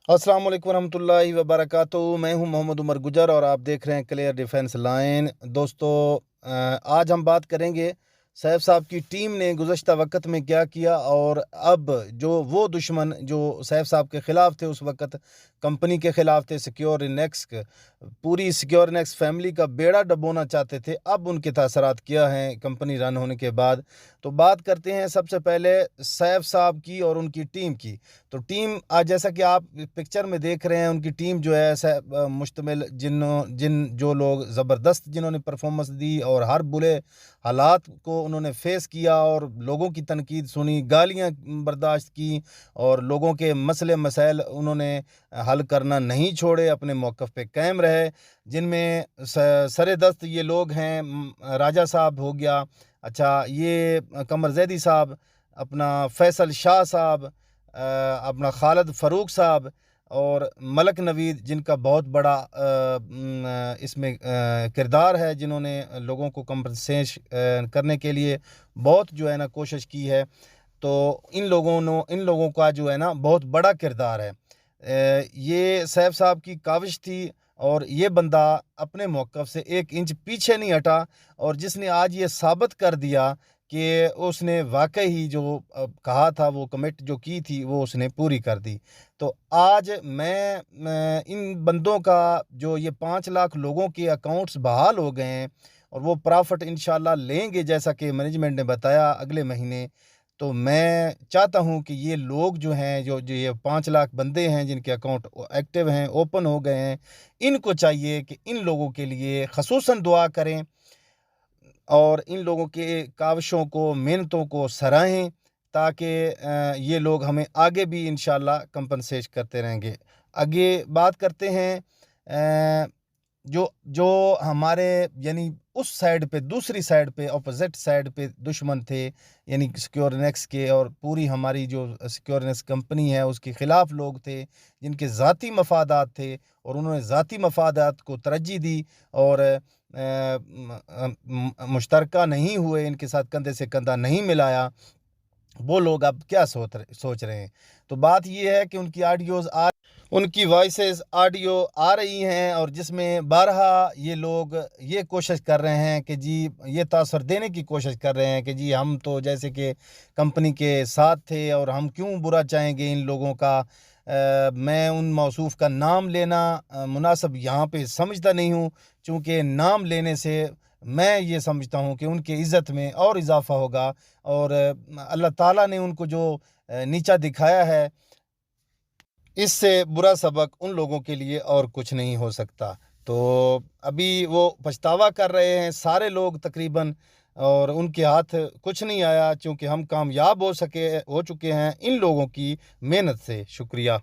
अस्सलाम वालेकुम रहमतुल्लाहि व बरकातहू। मैं हूं मोहम्मद उमर गुजर और आप देख रहे हैं क्लियर डिफेंस लाइन। दोस्तों, आज हम बात करेंगे सैफ साहब की टीम ने गुज़श्ता वक़्त में क्या किया, और अब जो वो दुश्मन जो सैफ साहब के ख़िलाफ़ थे, उस वक़्त कंपनी के ख़िलाफ़ थे, सिक्योरिनेक्स पूरी सिक्योरिनेक्स फैमिली का बेड़ा डुबोना चाहते थे, अब उनके तासरात क्या हैं कंपनी रन होने के बाद। तो बात करते हैं सबसे पहले सैफ साहब की और उनकी टीम की। तो टीम आज जैसा कि आप पिक्चर में देख रहे हैं, उनकी टीम जो है मुश्तमिल जो लोग ज़बरदस्त जिन्होंने परफॉर्मेंस दी और हर बुरे हालात को उन्होंने फेस किया और लोगों की तनकीद सुनी, गालियां बर्दाश्त की और लोगों के मसले मसाइल उन्होंने हल करना नहीं छोड़े, अपने मौक़िफ़ पे कायम रहे। जिनमें सरे दस्त ये लोग हैं, राजा साहब हो गया, अच्छा ये कमर जैदी साहब, अपना फैसल शाह साहब, अपना खालिद फ़ारूक साहब और मलक नवीद, जिनका बहुत बड़ा इसमें किरदार है, जिन्होंने लोगों को कंपनसेश करने के लिए बहुत जो है ना कोशिश की है। तो इन लोगों का जो है ना बहुत बड़ा किरदार है। ये सैफ साहब की काविश थी और ये बंदा अपने मौक़िफ़ से एक इंच पीछे नहीं हटा, और जिसने आज ये साबित कर दिया कि उसने वाकई ही जो कहा था, वो कमिट जो की थी, वो उसने पूरी कर दी। तो आज मैं इन बंदों का जो ये 5 लाख लोगों के अकाउंट्स बहाल हो गए हैं और वो प्रॉफिट इंशाल्लाह लेंगे जैसा कि मैनेजमेंट ने बताया अगले महीने। तो मैं चाहता हूं कि ये लोग जो हैं, जो ये 5 लाख बंदे हैं जिनके अकाउंट एक्टिव हैं, ओपन हो गए हैं, इनको चाहिए कि इन लोगों के लिए खसूसन दुआ करें और इन लोगों के काविशों को, मेहनतों को सराहें, ताकि ये लोग हमें आगे भी इंशाल्लाह कंपनसेट करते रहेंगे। आगे बात करते हैं जो जो हमारे यानी उस साइड पे, दूसरी साइड पे, अपोजिट साइड पे दुश्मन थे, यानी सिक्योरनेक्स के, और पूरी हमारी जो सिक्योरनेक्स कंपनी है उसके ख़िलाफ़ लोग थे जिनके ज़ाती मफादात थे, और उन्होंने ज़ाती मफादात को तरजीह दी और मुश्तरका नहीं हुए, इनके साथ कंधे से कंधा नहीं मिलाया। वो लोग अब क्या सोच रहे हैं। तो बात ये है कि उनकी वॉइसेस ऑडियो आ रही हैं, और जिसमें बारहा ये लोग ये कोशिश कर रहे हैं कि जी, ये तासर देने की कोशिश कर रहे हैं कि जी हम तो जैसे कि कंपनी के साथ थे और हम क्यों बुरा चाहेंगे इन लोगों का। मैं उन मौसूफ़ का नाम लेना मुनासिब यहाँ पे समझता नहीं हूँ, चूँकि नाम लेने से मैं ये समझता हूँ कि उनकी इज़्ज़त में और इजाफ़ा होगा, और अल्लाह ताला ने उनको जो नीचा दिखाया है, इससे बुरा सबक उन लोगों के लिए और कुछ नहीं हो सकता। तो अभी वो पछतावा कर रहे हैं सारे लोग तकरीबन, और उनके हाथ कुछ नहीं आया, चूँकि हम कामयाब हो चुके हैं इन लोगों की मेहनत से। शुक्रिया।